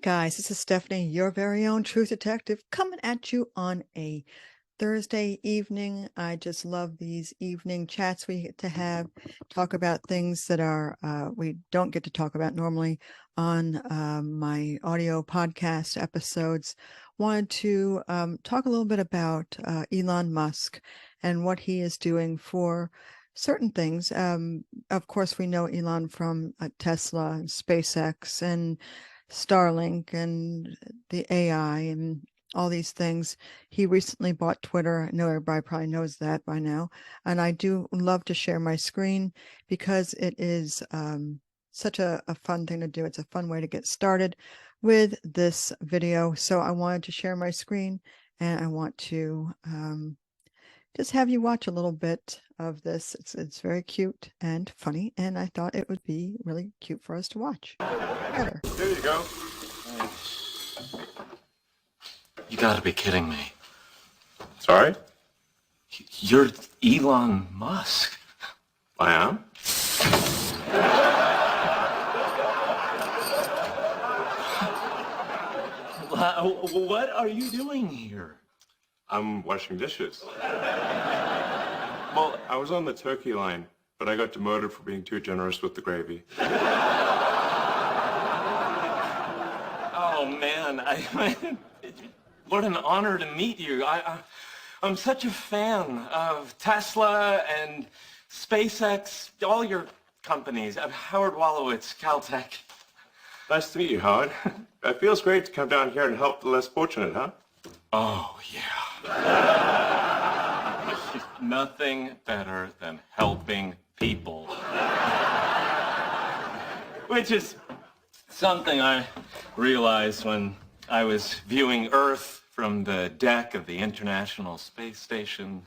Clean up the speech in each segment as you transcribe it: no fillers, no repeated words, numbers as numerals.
guys, this is Stephanie, your very own truth detective, coming at you on a Thursday evening. I just love these evening chats we get to have, talk about things that are we don't get to talk about normally on my audio podcast episodes. Wanted to talk a little bit about Elon Musk and what he is doing for certain things. Of course, we know Elon from Tesla and SpaceX and Starlink and the AI and all these things. He recently bought Twitter. I know everybody probably knows that by now. And I do love to share my screen because it is such a fun thing to do. It's a fun way to get started with this video. So I wanted to share my screen, and I want to just have you watch a little bit of this. It's very cute and funny, and I thought it would be really cute for us to watch together. There you go. You gotta be kidding me. Sorry? You're Elon Musk. I am? What are you doing here? I'm washing dishes. Well, I was on the turkey line, but I got demoted for being too generous with the gravy. Oh man, what an honor to meet you. I'm such a fan of Tesla and SpaceX, all your companies. I'm Howard Wolowitz, Caltech. Nice to meet you, Howard. It feels great to come down here and help the less fortunate, huh? Oh yeah. Nothing better than helping people. Which is something I realized when I was viewing Earth from the deck of the International Space Station,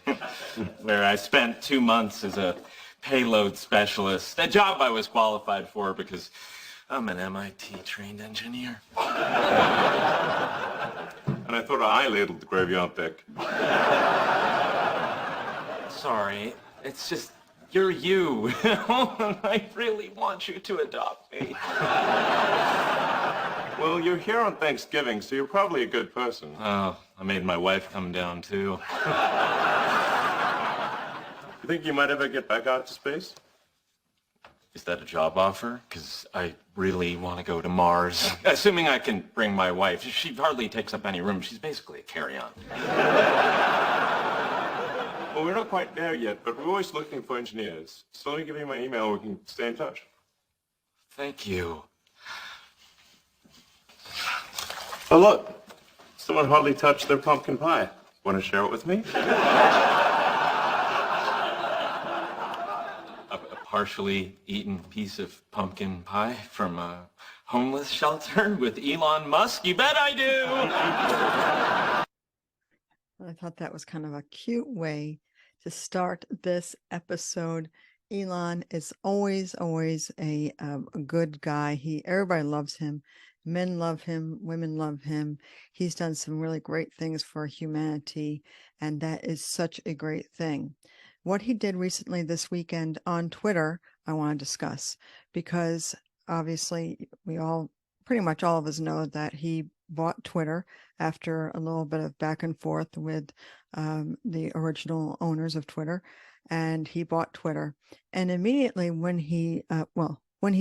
where I spent 2 months as a payload specialist, a job I was qualified for because I'm an MIT-trained engineer. And I thought I ladled the gravy on thick. Sorry, it's just, you're you. I really want you to adopt me. Well, you're here on Thanksgiving, so you're probably a good person. Oh, I made my wife come down too. You think you might ever get back out to space? Is that a job offer? Because I really want to go to Mars. Assuming I can bring my wife. She hardly takes up any room. She's basically a carry-on. Well, we're not quite there yet, but we're always looking for engineers. So let me give you my email. We can stay in touch. Thank you. Oh, look. Someone hardly touched their pumpkin pie. Want to share it with me? A partially eaten piece of pumpkin pie from a homeless shelter with Elon Musk? You bet I do! I thought that was kind of a cute way to start this episode. Elon is always a good guy. Everybody loves him. Men love him. Women love him. He's done some really great things for humanity, and that is such a great thing. What he did recently this weekend on Twitter, I want to discuss, because obviously pretty much all of us know that he bought Twitter after a little bit of back and forth with the original owners of Twitter, and he bought Twitter. And immediately when he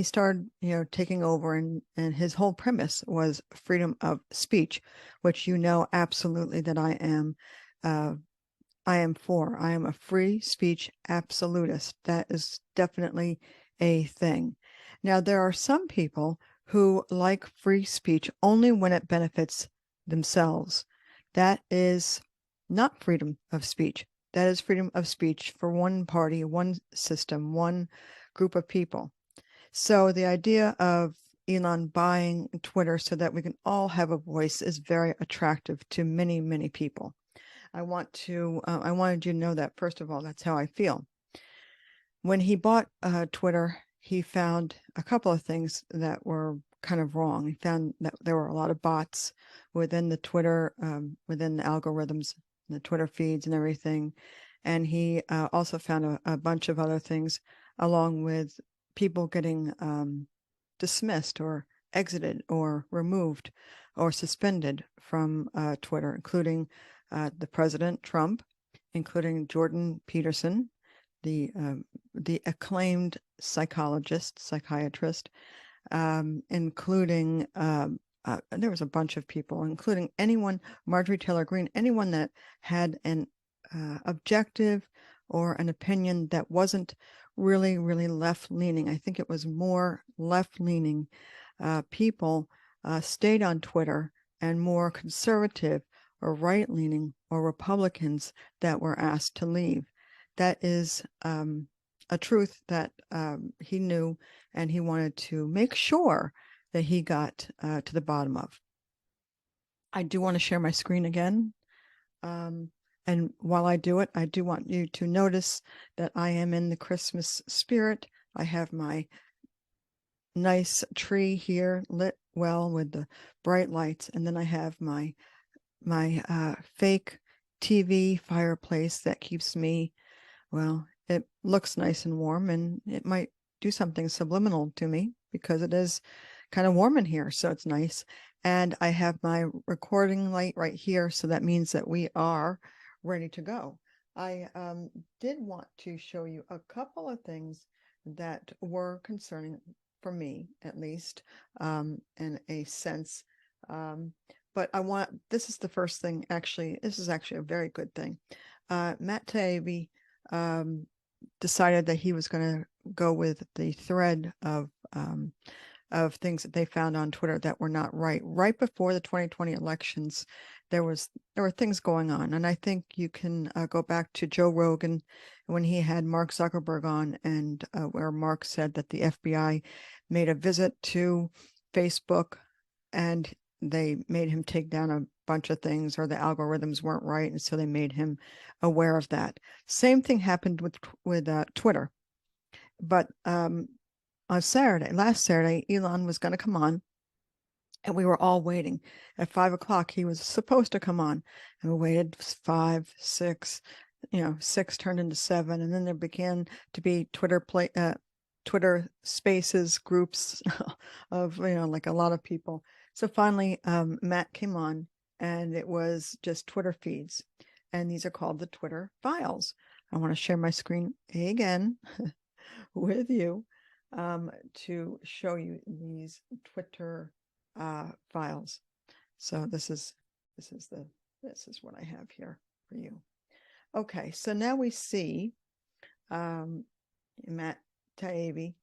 started, taking over, and his whole premise was freedom of speech, which absolutely that I am for. I am a free speech absolutist. That is definitely a thing. Now, there are some people who like free speech only when it benefits themselves. That is not freedom of speech. That is freedom of speech for one party, one system, one group of people. So the idea of Elon buying Twitter so that we can all have a voice is very attractive to many, many people. I wanted you to know that, first of all, that's how I feel. When he bought Twitter, he found a couple of things that were kind of wrong. He found that there were a lot of bots within the Twitter, within the algorithms, the Twitter feeds and everything. And he also found a bunch of other things, along with people getting dismissed or exited or removed or suspended from Twitter, including the President Trump, including Jordan Peterson, the acclaimed psychiatrist, including there was a bunch of people, including anyone, Marjorie Taylor Greene, anyone that had an objective or an opinion that wasn't really, really left-leaning. I think it was more left-leaning people stayed on Twitter, and more conservative or right-leaning or Republicans that were asked to leave. That is a truth that he knew, and he wanted to make sure that he got to the bottom of. I do want to share my screen again. And while I do it, I do want you to notice that I am in the Christmas spirit. I have my nice tree here lit well with the bright lights, and then I have my fake TV fireplace that keeps me, well, it looks nice and warm, and it might do something subliminal to me because it is kind of warm in here, so it's nice. And I have my recording light right here, so that means that we are ready to go. I did want to show you a couple of things that were concerning for me, at least, in a sense. But this is the first thing, actually, this is actually a very good thing. Matt Taibbi decided that he was going to go with the thread of things that they found on Twitter that were not right. Right before the 2020 elections, there were things going on, and I think you can go back to Joe Rogan when he had Mark Zuckerberg on, and where Mark said that the FBI made a visit to Facebook, and they made him take down a bunch of things, or the algorithms weren't right, and so they made him aware of that. Same thing happened with Twitter, but on last Saturday, Elon was going to come on, and we were all waiting. At 5 o'clock, he was supposed to come on, and we waited 5, 6, 6 turned into 7, and then there began to be Twitter Spaces groups of like a lot of people. So finally, Matt came on, and it was just Twitter feeds, and these are called the Twitter files. I want to share my screen again with you to show you these Twitter files. So this is what I have here for you. Okay, so now we see Matt Taibbi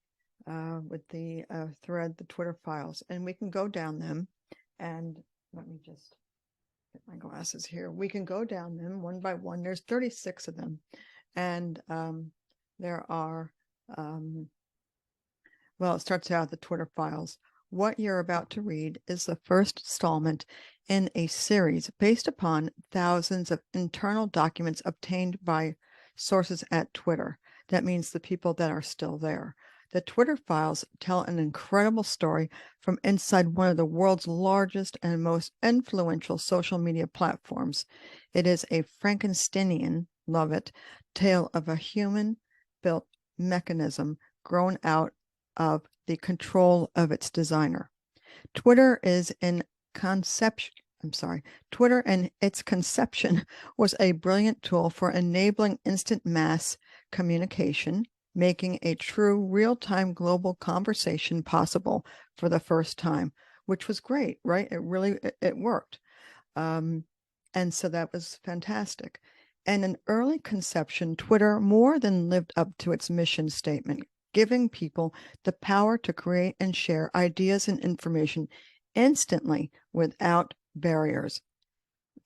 with the thread, the Twitter files, and we can go down them. And let me just get my glasses here. We can go down them one by one. There's 36 of them, and there are well, it starts out the Twitter files. What you're about to read is the first installment in a series based upon thousands of internal documents obtained by sources at Twitter. That means the people that are still there. The Twitter files tell an incredible story from inside one of the world's largest and most influential social media platforms. It is a Frankensteinian, love it, tale of a human-built mechanism grown out of the control of its designer. Twitter in its conception was a brilliant tool for enabling instant mass communication, making a true real-time global conversation possible for the first time, which was great, right? It worked. And so that was fantastic. And in early conception, Twitter more than lived up to its mission statement, giving people the power to create and share ideas and information instantly without barriers.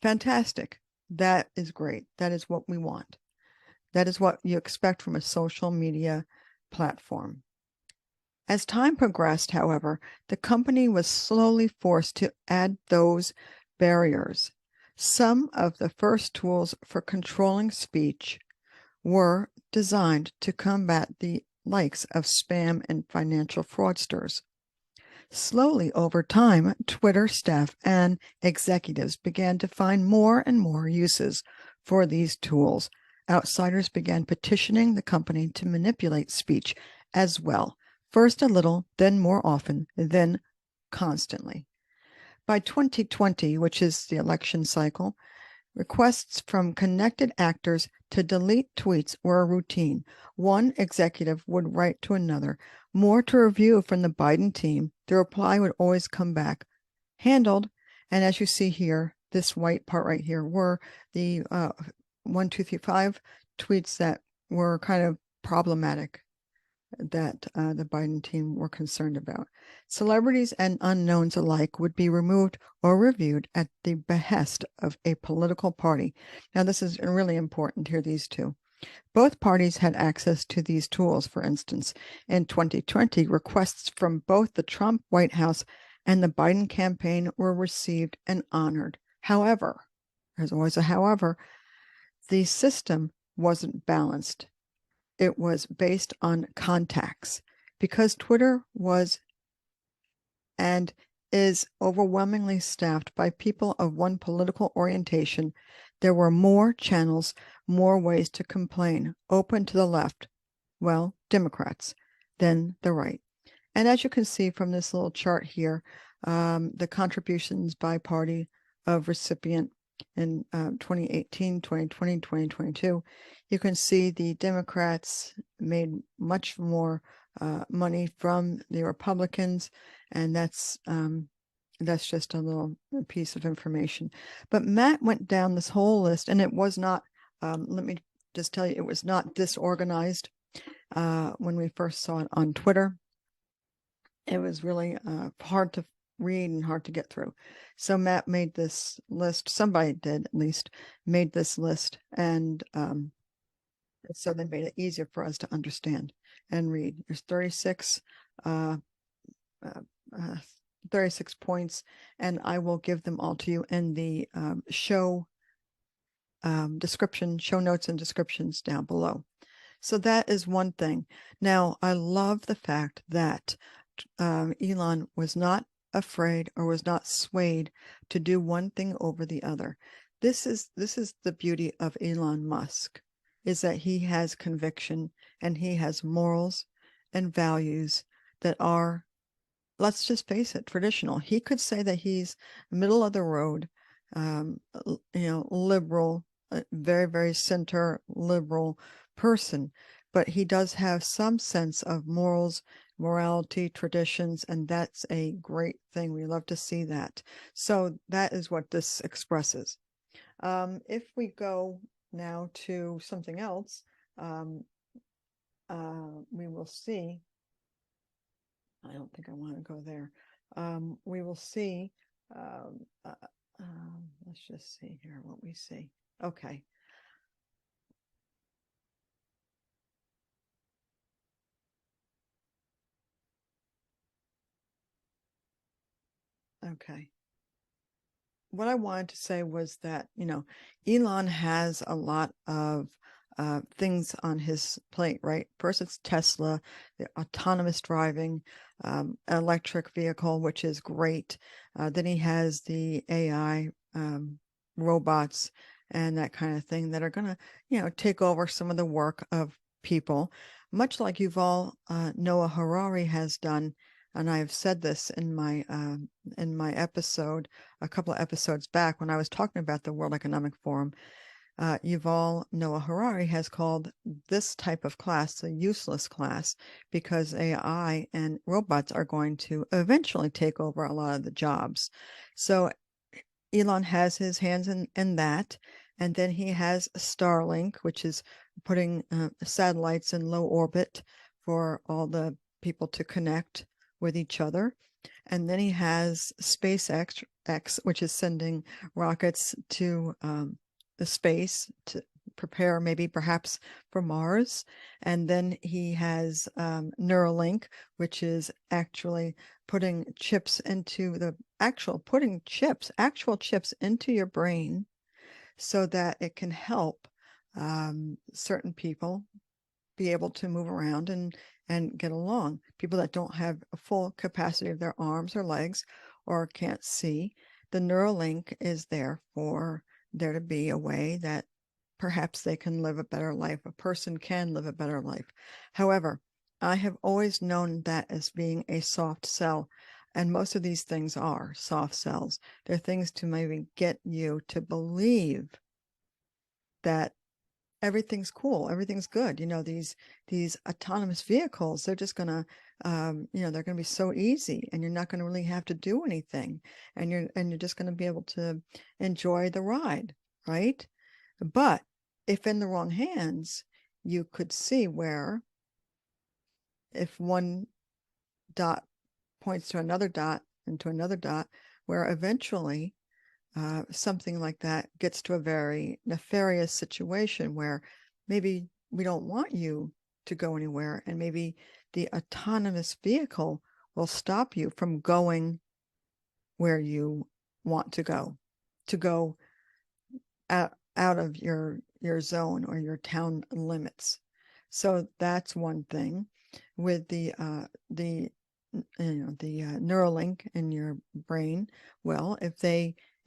Fantastic. That is great. That is what we want. That is what you expect from a social media platform. As time progressed, however, the company was slowly forced to add those barriers. Some of the first tools for controlling speech were designed to combat the likes of spam and financial fraudsters. Slowly over time, Twitter staff and executives began to find more and more uses for these tools. Outsiders began petitioning the company to manipulate speech as well, first a little, then more often, then constantly. By 2020, which is the election cycle, requests from connected actors to delete tweets were a routine. One executive would write to another, more to review from the Biden team. The reply would always come back, handled. And as you see here, this white part right here were the 1, 2, 3, 5 tweets that were kind of problematic that the Biden team were concerned about. Celebrities and unknowns alike would be removed or reviewed at the behest of a political party. Now, this is really important here, these two. Both parties had access to these tools. For instance, in 2020, requests from both the Trump White House and the Biden campaign were received and honored. However, there's always a however, the system wasn't balanced. It was based on contacts. Because Twitter was and is overwhelmingly staffed by people of one political orientation, there were more channels, more ways to complain, open to the left, well, Democrats, than the right. And as you can see from this little chart here, the contributions by party of recipient in 2018, 2020, 2022, you can see the Democrats made much more money from the Republicans, and that's just a little piece of information. But Matt went down this whole list, and it was not, let me just tell you, it was not disorganized when we first saw it on Twitter. It was really hard to read and hard to get through. So Matt made this list, somebody did at least, made this list, and so they made it easier for us to understand and read. There's 36 points, and I will give them all to you in the show description, show notes and descriptions down below. So that is one thing. Now, I love the fact that Elon was not afraid or was not swayed to do one thing over the other. This is the beauty of Elon Musk, is that he has conviction and he has morals and values that are, let's just face it, traditional. He could say that he's middle of the road, liberal, very, very center liberal person, but he does have some sense of morals, morality, traditions, and that's a great thing. We love to see that. So that is what this expresses. If we go now to something else, we will see. I don't think I want to go there. We will see. Let's just see here what we see. Okay. Okay. What I wanted to say was that, Elon has a lot of things on his plate, right? First, it's Tesla, the autonomous driving, electric vehicle, which is great. Then he has the AI robots and that kind of thing that are going to, take over some of the work of people, much like Yuval Noah Harari has done. And I've said this in my episode, a couple of episodes back when I was talking about the World Economic Forum. Yuval Noah Harari has called this type of class a useless class because AI and robots are going to eventually take over a lot of the jobs. So Elon has his hands in that. And then he has Starlink, which is putting satellites in low orbit for all the people to connect with each other. And then he has SpaceX, which is sending rockets to the space to prepare perhaps for Mars. And then he has Neuralink, which is actually putting chips into the actual chips into your brain so that it can help certain people be able to move around and get along. People that don't have a full capacity of their arms or legs or can't see. The Neuralink is there for there to be a way that perhaps they can live a better life. A person can live a better life. However, I have always known that as being a soft sell. And most of these things are soft sells. They're things to maybe get you to believe that everything's cool, everything's good. These autonomous vehicles, they're just gonna, they're gonna be so easy, and you're not gonna really have to do anything, and you're just gonna be able to enjoy the ride, right? But if in the wrong hands, you could see where if one dot points to another dot and to another dot, where eventually something like that gets to a very nefarious situation where maybe we don't want you to go anywhere, and maybe the autonomous vehicle will stop you from going where you want to go out of your zone or your town limits. So that's one thing with the Neuralink in your brain. Well,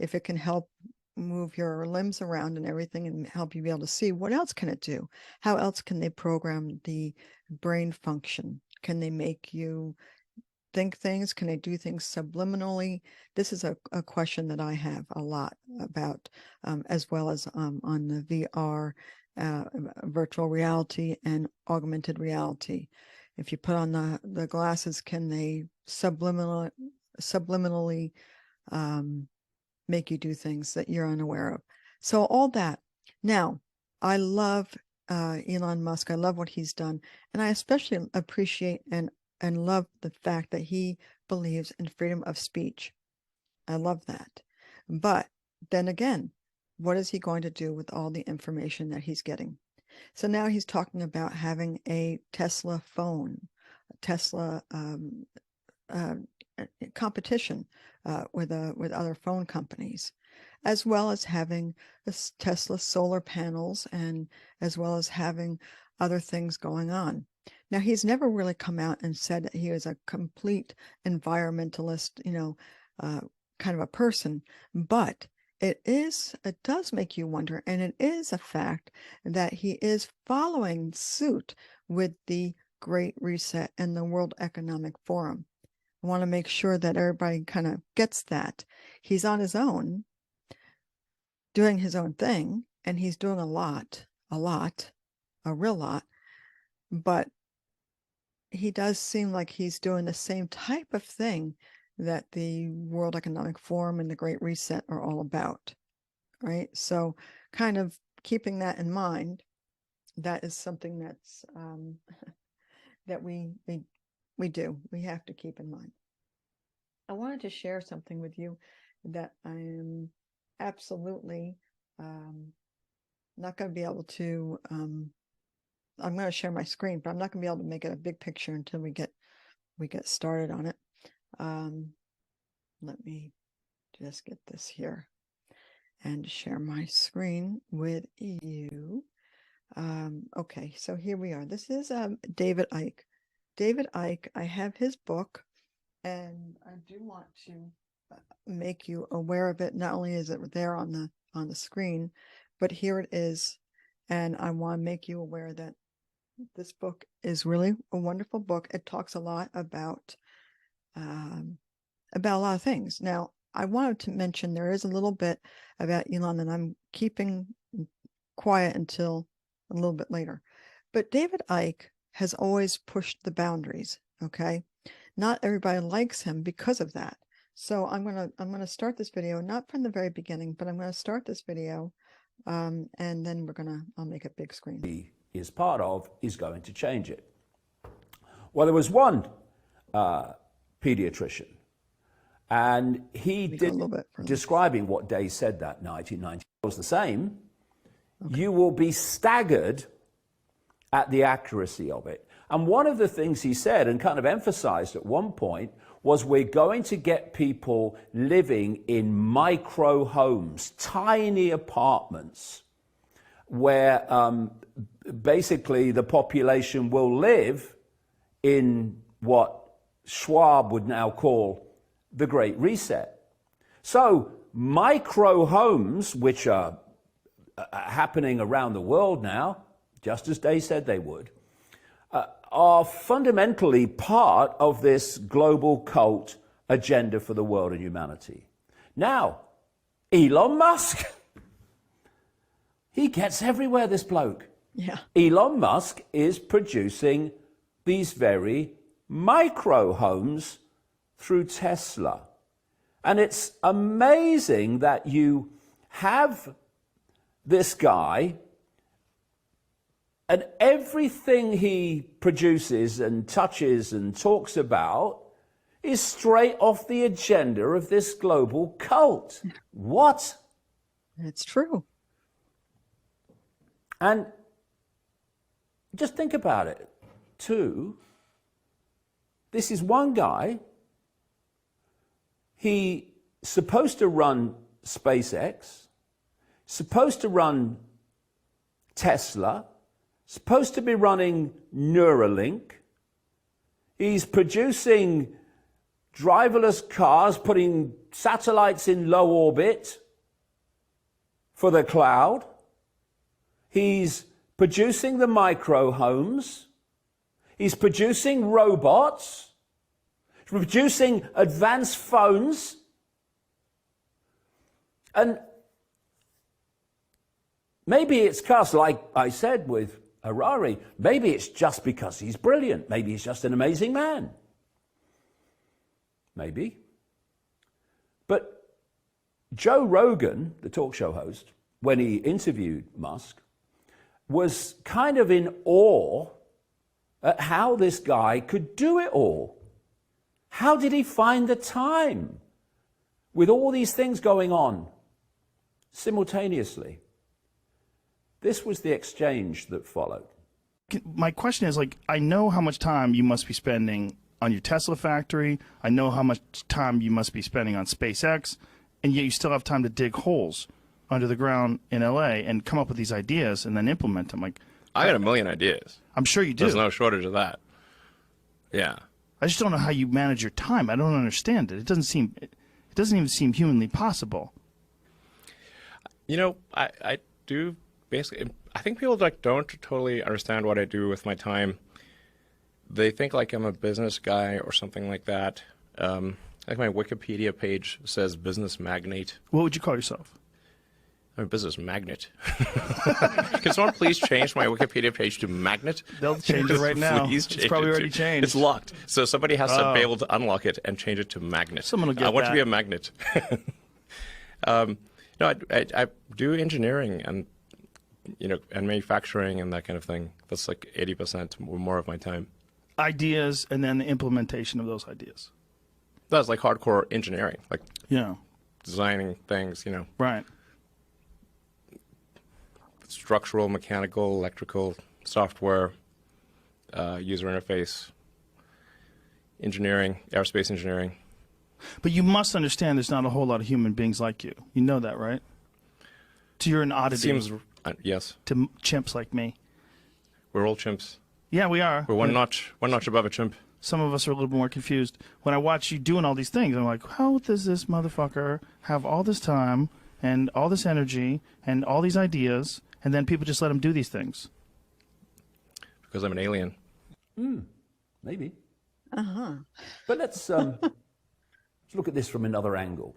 if it can help move your limbs around and everything and help you be able to see, what else can it do? How else can they program the brain function? Can they make you think things? Can they do things subliminally? This is a question that I have a lot about, as well as on the VR, virtual reality and augmented reality. If you put on the glasses, can they subliminally make you do things that you're unaware of? So all that. Now, I love Elon Musk. I love what he's done. And I especially appreciate and love the fact that he believes in freedom of speech. I love that. But then again, what is he going to do with all the information that he's getting? So now he's talking about having a Tesla phone, a Tesla competition with other phone companies, as well as having Tesla solar panels, and as well as having other things going on. Now, he's never really come out and said that he is a complete environmentalist, kind of a person, but it does make you wonder, and it is a fact that he is following suit with the Great Reset and the World Economic Forum. I want to make sure that everybody kind of gets that. He's on his own, doing his own thing, and he's doing a real lot, but he does seem like he's doing the same type of thing that the World Economic Forum and the Great Reset are all about, right? So kind of keeping that in mind, that is something that's that we have to keep in mind. I wanted to share something with you that I am absolutely not going to be able to, I'm going to share my screen, but I'm not going to be able to make it a big picture until we get started on it. Let me just get this here and share my screen with you. Okay, so here we are. This is David Icke. David Icke, I have his book, and I do want to make you aware of it. Not only is it there on the screen, but here it is. And I want to make you aware that this book is really a wonderful book. It talks a lot about a lot of things. Now, I wanted to mention there is a little bit about Elon that I'm keeping quiet until a little bit later. But David Icke has always pushed the boundaries, okay? Not everybody likes him because of that. So I'm gonna start this video, not from the very beginning, but I'm gonna start this video, and then I'll make a big screen. He is part of is going to change it. Well, there was one pediatrician, and he did describing what Day said that night in 19 was the same. Okay. You will be staggered at the accuracy of it. And one of the things he said and kind of emphasized at one point was we're going to get people living in micro homes, tiny apartments, where basically the population will live in what Schwab would now call the Great Reset. So micro homes, which are happening around the world now, just as Day said they would, are fundamentally part of this global cult agenda for the world and humanity. Now, Elon Musk, he gets everywhere, this bloke. Yeah. Elon Musk is producing these very micro homes through Tesla. And it's amazing that you have this guy and everything he produces and touches and talks about is straight off the agenda of this global cult. What? It's true. And just think about it, too. This is one guy. He's supposed to run SpaceX, supposed to run Tesla, supposed to be running Neuralink. He's producing driverless cars, putting satellites in low orbit for the cloud. He's producing the micro homes. He's producing robots. He's producing advanced phones. And maybe it's because, like I said with Harari, maybe it's just because he's brilliant. Maybe he's just an amazing man. Maybe. But Joe Rogan, the talk show host, when he interviewed Musk, was kind of in awe at how this guy could do it all. How did he find the time with all these things going on simultaneously? This was the exchange that followed. My question is, like, I know how much time you must be spending on your Tesla factory. I know how much time you must be spending on SpaceX, and yet you still have time to dig holes under the ground in LA and come up with these ideas and then implement them. Like, I got a million ideas. I'm sure you do. There's no shortage of that. Yeah. I just don't know how you manage your time. I don't understand it. It doesn't even seem humanly possible. You know, I do basically, I think people like don't totally understand what I do with my time. They think like I'm a business guy or something like that. Like my Wikipedia page says business magnate. What would you call yourself? I'm a business magnet. Can someone please change my Wikipedia page to magnet? They'll change it right now. Please It's change probably it already changed. It's locked. So somebody has to be able to unlock it and change it to magnet. Someone will get I want that. to be a magnet. No, I do engineering and and manufacturing and that kind of thing. That's like 80% or more of my time. Ideas and then the implementation of those ideas. That's like hardcore engineering, like designing things, Right. Structural, mechanical, electrical, software, user interface, engineering, aerospace engineering. But you must understand there's not a whole lot of human beings like you. You know that, right? So you're an oddity. Seems, yes. To chimps like me. We're all chimps. Yeah, we are. We're one notch above a chimp. Some of us are a little more confused. When I watch you doing all these things, I'm like, how does this motherfucker have all this time and all this energy and all these ideas, and then people just let him do these things? Because I'm an alien. Maybe. Uh-huh. But let's look at this from another angle.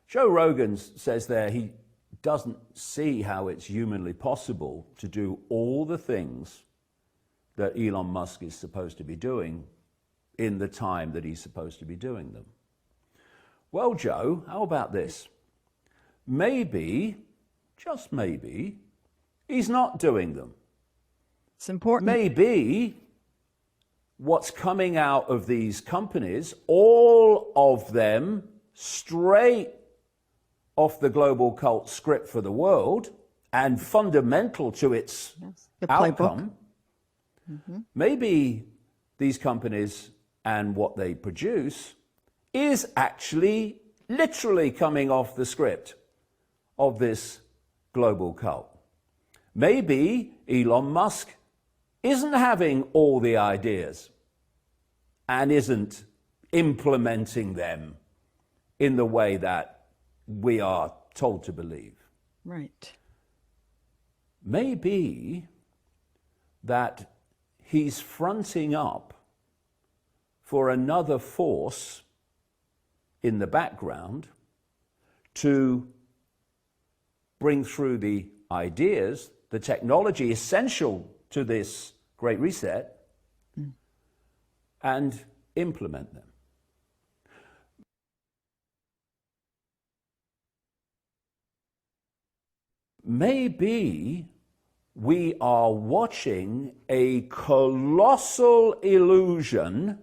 Joe Rogan says there he doesn't see how it's humanly possible to do all the things that Elon Musk is supposed to be doing in the time that he's supposed to be doing them. Well, Joe, how about this? Maybe, just maybe, he's not doing them. It's important. Maybe what's coming out of these companies, all of them straight off the global cult script for the world and fundamental to its the playbook. outcome, maybe these companies and what they produce is actually literally coming off the script of this global cult. Maybe Elon Musk isn't having all the ideas and isn't implementing them in the way that we are told to believe. Right. Maybe that he's fronting up for another force in the background to bring through the ideas, the technology essential to this Great Reset, and implement them. Maybe we are watching a colossal illusion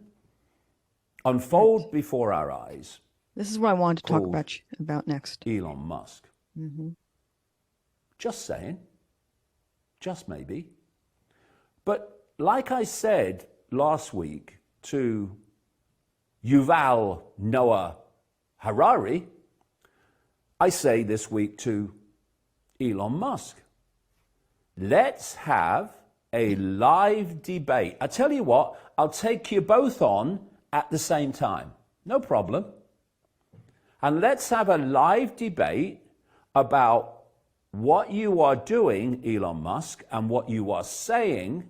unfold before our eyes. This is what I wanted to talk about next. Elon Musk. Just saying. Just maybe. But like I said last week to Yuval Noah Harari, I say this week to Elon Musk. Let's have a live debate. I tell you what, I'll take you both on at the same time. No problem. And let's have a live debate about what you are doing, Elon Musk, and what you are saying,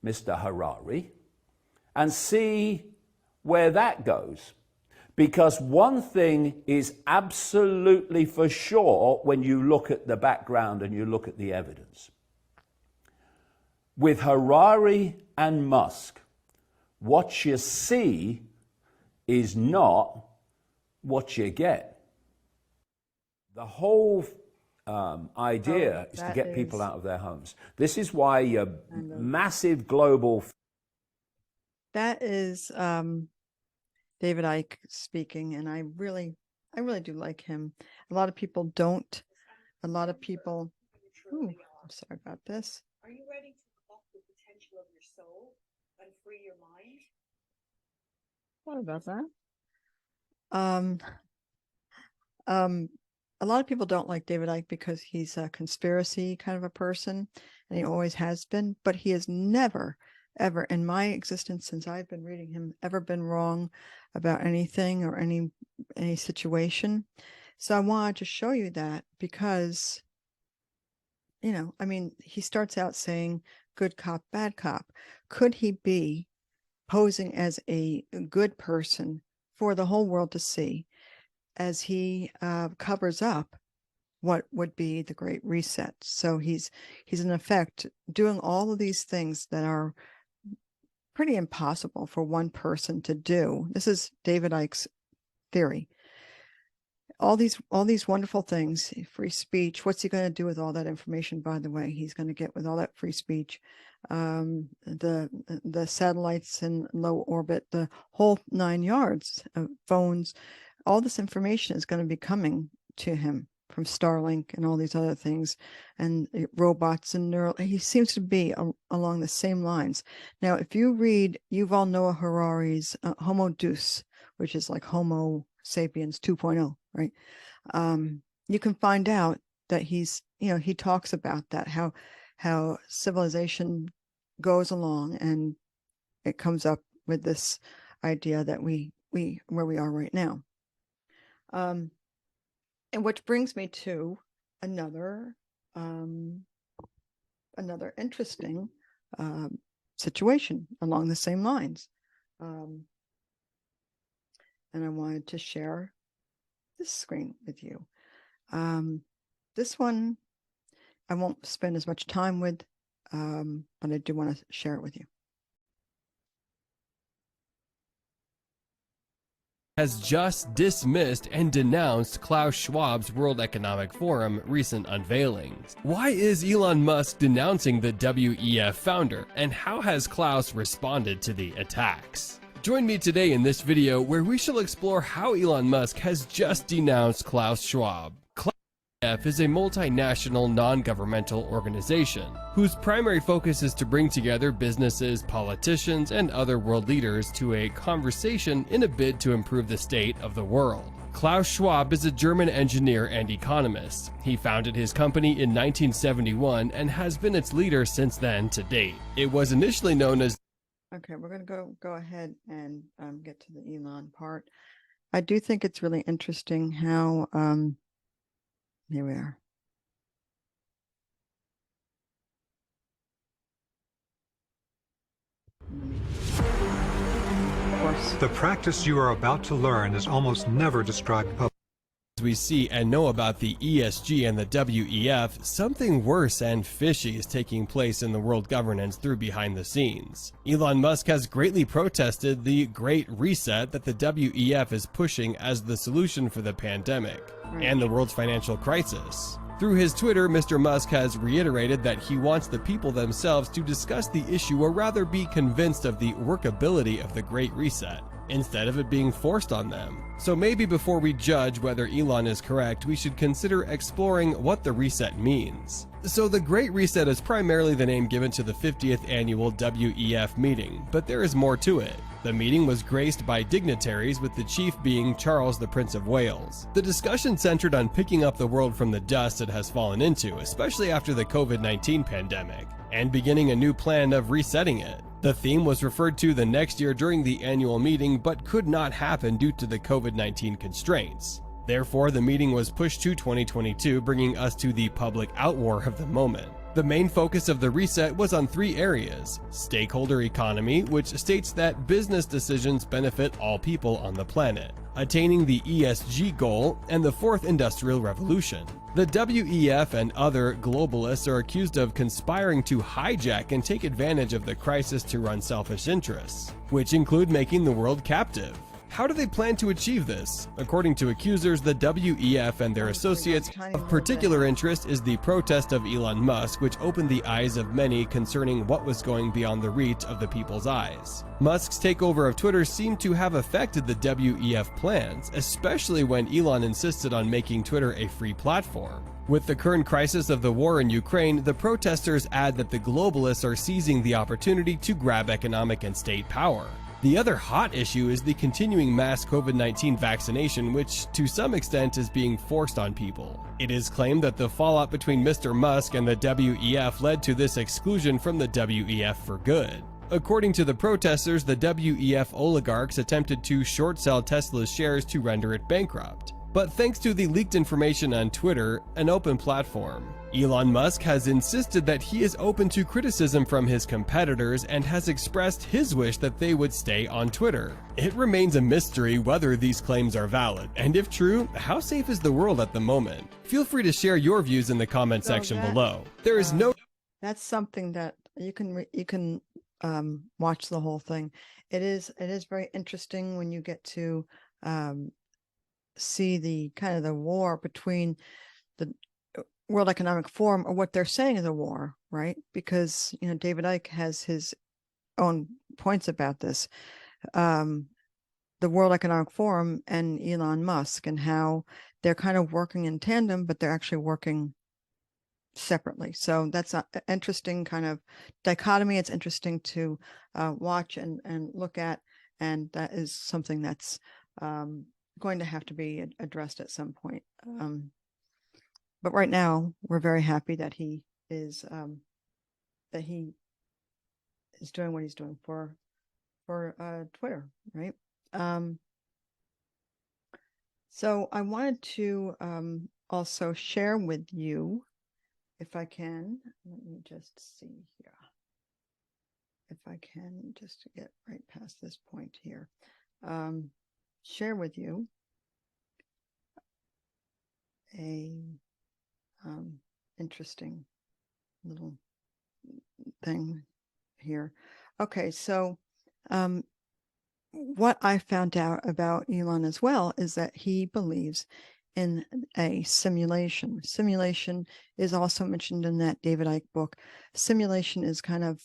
Mr. Harari, and see where that goes. Because one thing is absolutely for sure when you look at the background and you look at the evidence. With Harari and Musk, what you see is not what you get. The whole idea is to get people out of their homes. This is why your massive global... That is David Icke speaking, and I really do like him. A lot of people don't. A lot of people... Ooh, I'm sorry about this. Are you ready to unlock the potential of your soul and free your mind? What about that? A lot of people don't like David Icke because he's a conspiracy kind of a person, and he always has been, but he has never, ever in my existence since I've been reading him, ever been wrong about anything or any situation. So I wanted to show you that because, you know, I mean, he starts out saying good cop, bad cop. Could he be posing as a good person for the whole world to see as he covers up what would be the Great Reset? So he's in effect doing all of these things that are pretty impossible for one person to do. This is David Icke's theory. All these wonderful things, free speech. What's he going to do with all that information, by the way, he's going to get with all that free speech? The satellites in low orbit, the whole 9 yards of phones, all this information is going to be coming to him from Starlink and all these other things, and robots and he seems to be along the same lines. Now, if you read Yuval Noah Harari's Homo Deus, which is like Homo sapiens 2.0, right? You can find out that he's, you know, he talks about that, how civilization goes along and it comes up with this idea that we where we are right now. And which brings me to another interesting situation along the same lines. And I wanted to share this screen with you. This one I won't spend as much time with, but I do want to share it with you. Has just dismissed and denounced Klaus Schwab's World Economic Forum recent unveilings. Why is Elon Musk denouncing the WEF founder, and how has Klaus responded to the attacks? Join me today in this video where we shall explore how Elon Musk has just denounced Klaus Schwab. WEF is a multinational non-governmental organization whose primary focus is to bring together businesses, politicians, and other world leaders to a conversation in a bid to improve the state of the world. Klaus Schwab is a German engineer and economist. He founded his company in 1971 and has been its leader since then to date. It was initially known as... Okay, we're going to go ahead and get to the Elon part. I do think it's really interesting how... here we are. Force The practice you are about to learn is almost never described publicly. As we see and know about the ESG and the WEF, something worse and fishy is taking place in the world governance through behind the scenes. Elon Musk has greatly protested the Great Reset that the WEF is pushing as the solution for the pandemic and the world's financial crisis. Through his Twitter, Mr. Musk has reiterated that he wants the people themselves to discuss the issue, or rather be convinced of the workability of the Great Reset, instead of it being forced on them. So maybe before we judge whether Elon is correct, we should consider exploring what the reset means. So the Great Reset is primarily the name given to the 50th annual WEF meeting, but there is more to it. The meeting was graced by dignitaries, with the chief being Charles, the Prince of Wales. The discussion centered on picking up the world from the dust it has fallen into, especially after the COVID-19 pandemic, and beginning a new plan of resetting it. The theme was referred to the next year during the annual meeting, but could not happen due to the COVID-19 constraints. Therefore, the meeting was pushed to 2022, bringing us to the public outwar of the moment. The main focus of the reset was on 3 areas: stakeholder economy, which states that business decisions benefit all people on the planet; attaining the ESG goal; and the 4th industrial revolution. The WEF and other globalists are accused of conspiring to hijack and take advantage of the crisis to run selfish interests, which include making the world captive. How do they plan to achieve this? According to accusers, the WEF and their associates, of particular interest is the protest of Elon Musk, which opened the eyes of many concerning what was going beyond the reach of the people's eyes. Musk's takeover of Twitter seemed to have affected the WEF plans, especially when Elon insisted on making Twitter a free platform. With the current crisis of the war in Ukraine, the protesters add that the globalists are seizing the opportunity to grab economic and state power. The other hot issue is the continuing mass COVID-19 vaccination, which to some extent is being forced on people. It is claimed that the fallout between Mr. Musk and the WEF led to this exclusion from the WEF for good. According to the protesters, the WEF oligarchs attempted to short sell Tesla's shares to render it bankrupt. But thanks to the leaked information on Twitter, an open platform, Elon Musk has insisted that he is open to criticism from his competitors and has expressed his wish that they would stay on Twitter. It remains a mystery whether these claims are valid, and if true, how safe is the world at the moment? Feel free to share your views in the comment section below. There is no... That's something that you can watch the whole thing. It is very interesting when you get to see the kind of the war between the World Economic Forum, or what they're saying is a war, right? Because, you know, David Icke has his own points about this. The World Economic Forum and Elon Musk, and how they're kind of working in tandem, but they're actually working separately. So that's an interesting kind of dichotomy. It's interesting to watch and look at, and that is something that's going to have to be addressed at some point. But right now, we're very happy that he is doing what he's doing for Twitter, right? So I wanted to also share with you, if I can, let me just see here, if I can just get right past this point here, share with you a interesting little thing here. Okay, so what I found out about Elon as well is that he believes in a simulation. Simulation is also mentioned in that David Icke book. Simulation is kind of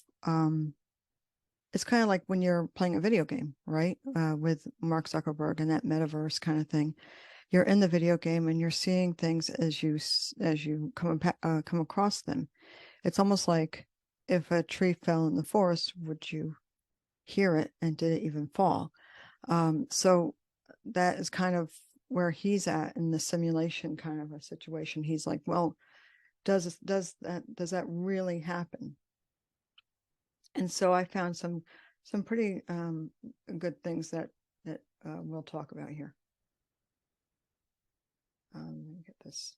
it's kind of like when you're playing a video game, right? With Mark Zuckerberg and that metaverse kind of thing. You're in the video game and you're seeing things as you come across them. It's almost like if a tree fell in the forest, would you hear it, and did it even fall? So that is kind of where he's at in the simulation kind of a situation. He's like, well, does that really happen? And so I found some pretty good things that we'll talk about here. Let me get this,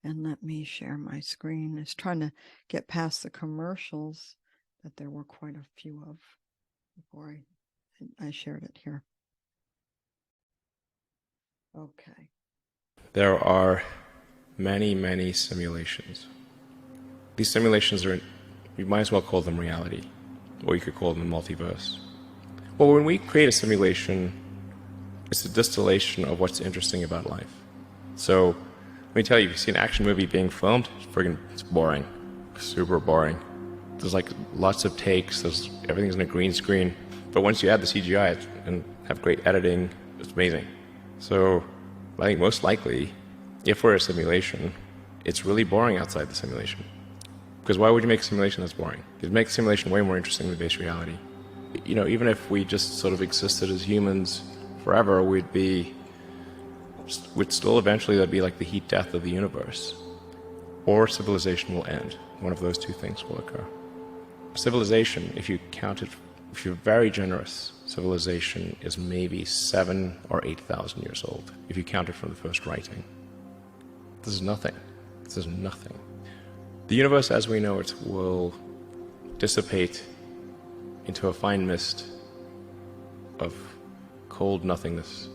and let me share my screen. It's trying to get past the commercials that there were quite a few of before I I shared it here. Okay. There are many, many simulations. These simulations are, you might as well call them reality, or you could call them the multiverse. Well, when we create a simulation, it's a distillation of what's interesting about life. So, let me tell you, if you see an action movie being filmed, it's boring. Super boring. There's like lots of takes, everything's in a green screen. But once you add the CGI and have great editing, it's amazing. So, I think most likely, if we're a simulation, it's really boring outside the simulation. Because why would you make a simulation that's boring? You'd make a simulation way more interesting than base reality. You know, even if we just sort of existed as humans forever, we'd still eventually, that'd be like the heat death of the universe. Or civilization will end. One of those two things will occur. Civilization, if you're very generous, civilization is maybe 7,000 or 8,000 years old, if you count it from the first writing. This is nothing. This is nothing. The universe as we know it will dissipate into a fine mist of cold nothingness.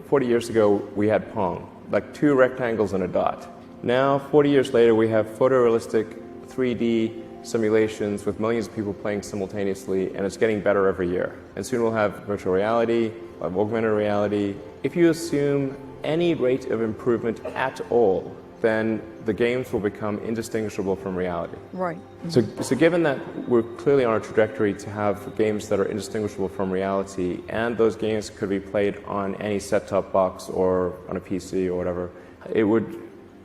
40 years ago, we had Pong, like 2 rectangles and a dot. Now, 40 years later, we have photorealistic 3D simulations with millions of people playing simultaneously, and it's getting better every year. And soon we'll have virtual reality, we'll have augmented reality. If you assume any rate of improvement at all, then the games will become indistinguishable from reality. Right. So given that we're clearly on a trajectory to have games that are indistinguishable from reality, and those games could be played on any set-top box or on a PC or whatever, it would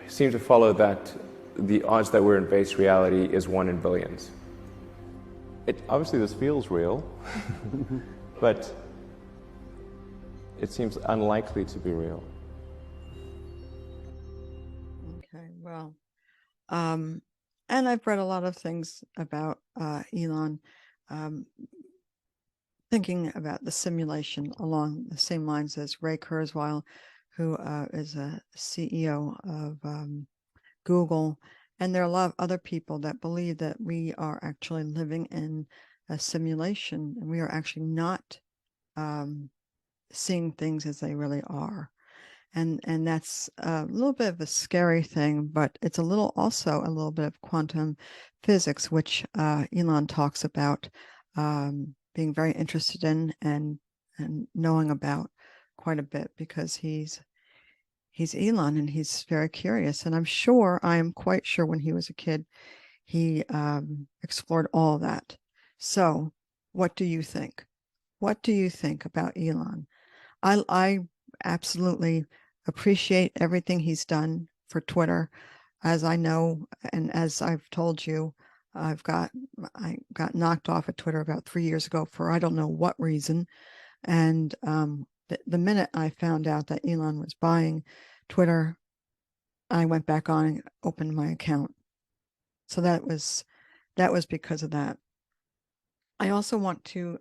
seem to follow that the odds that we're in base reality is 1 in billions. Obviously this feels real, but it seems unlikely to be real. Okay, well, and I've read a lot of things about Elon, thinking about the simulation along the same lines as Ray Kurzweil, who is a CEO of Google. And there are a lot of other people that believe that we are actually living in a simulation and we are actually not seeing things as they really are. And that's a little bit of a scary thing, but it's also a little bit of quantum physics, which Elon talks about being very interested in and knowing about quite a bit, because he's Elon and he's very curious. And I am quite sure when he was a kid, he explored all that. So what do you think? What do you think about Elon? I absolutely appreciate everything he's done for Twitter. As I know, and as I've told you, I got knocked off of Twitter about 3 years ago for I don't know what reason. And the minute I found out that Elon was buying Twitter, I went back on and opened my account. So that was because of that. I also want to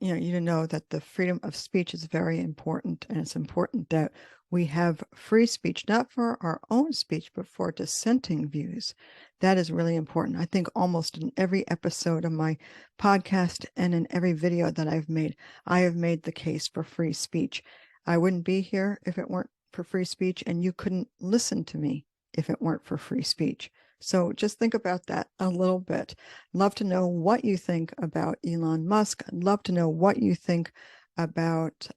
you to know that the freedom of speech is very important, and it's important that we have free speech, not for our own speech, but for dissenting views. That is really important. I think almost in every episode of my podcast and in every video that I've made, I have made the case for free speech. I wouldn't be here if it weren't for free speech, and you couldn't listen to me if it weren't for free speech. So just think about that a little bit. Love to know what you think about Elon Musk. I'd love to know what you think about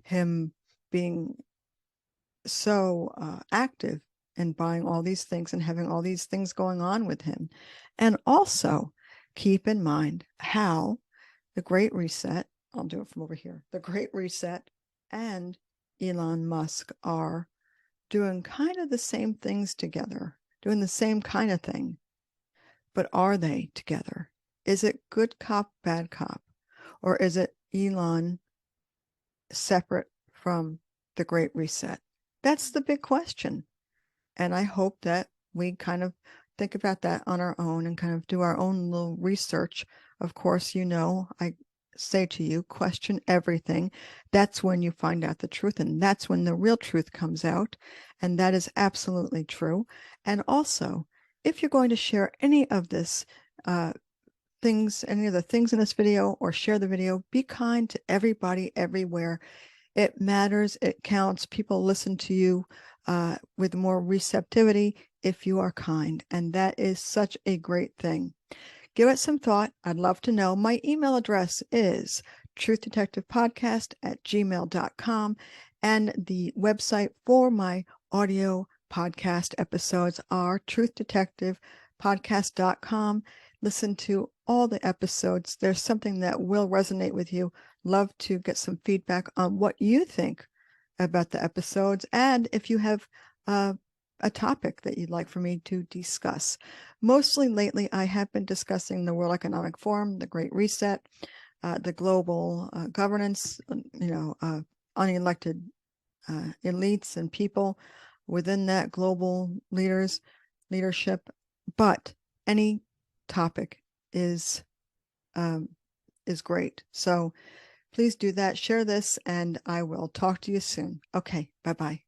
him being so active in buying all these things and having all these things going on with him. And also keep in mind how the Great Reset, I'll do it from over here, the Great Reset and Elon Musk are doing kind of the same things together, doing the same kind of thing. But are they together? Is it good cop, bad cop? Or is it Elon separate from the Great Reset? That's the big question. And I hope that we kind of think about that on our own and kind of do our own little research. Of course, I say to you, question everything. That's when you find out the truth, and that's when the real truth comes out. And that is absolutely true. And also, if you're going to share any of this things, any of the things in this video, or share the video. Be kind to everybody everywhere. It matters. It counts. People listen to you with more receptivity if you are kind. And that is such a great thing. Give it some thought. I'd love to know. My email address is truthdetectivepodcast@gmail.com. And the website for my audio podcast episodes are truthdetectivepodcast.com. Listen to all the episodes. There's something that will resonate with you. Love to get some feedback on what you think about the episodes, and if you have a topic that you'd like for me to discuss. Mostly lately, I have been discussing the World Economic Forum, the Great Reset, the global governance, unelected elites and people within that global leadership. But any topic is great. So please do that. Share this, and I will talk to you soon. Okay, bye-bye.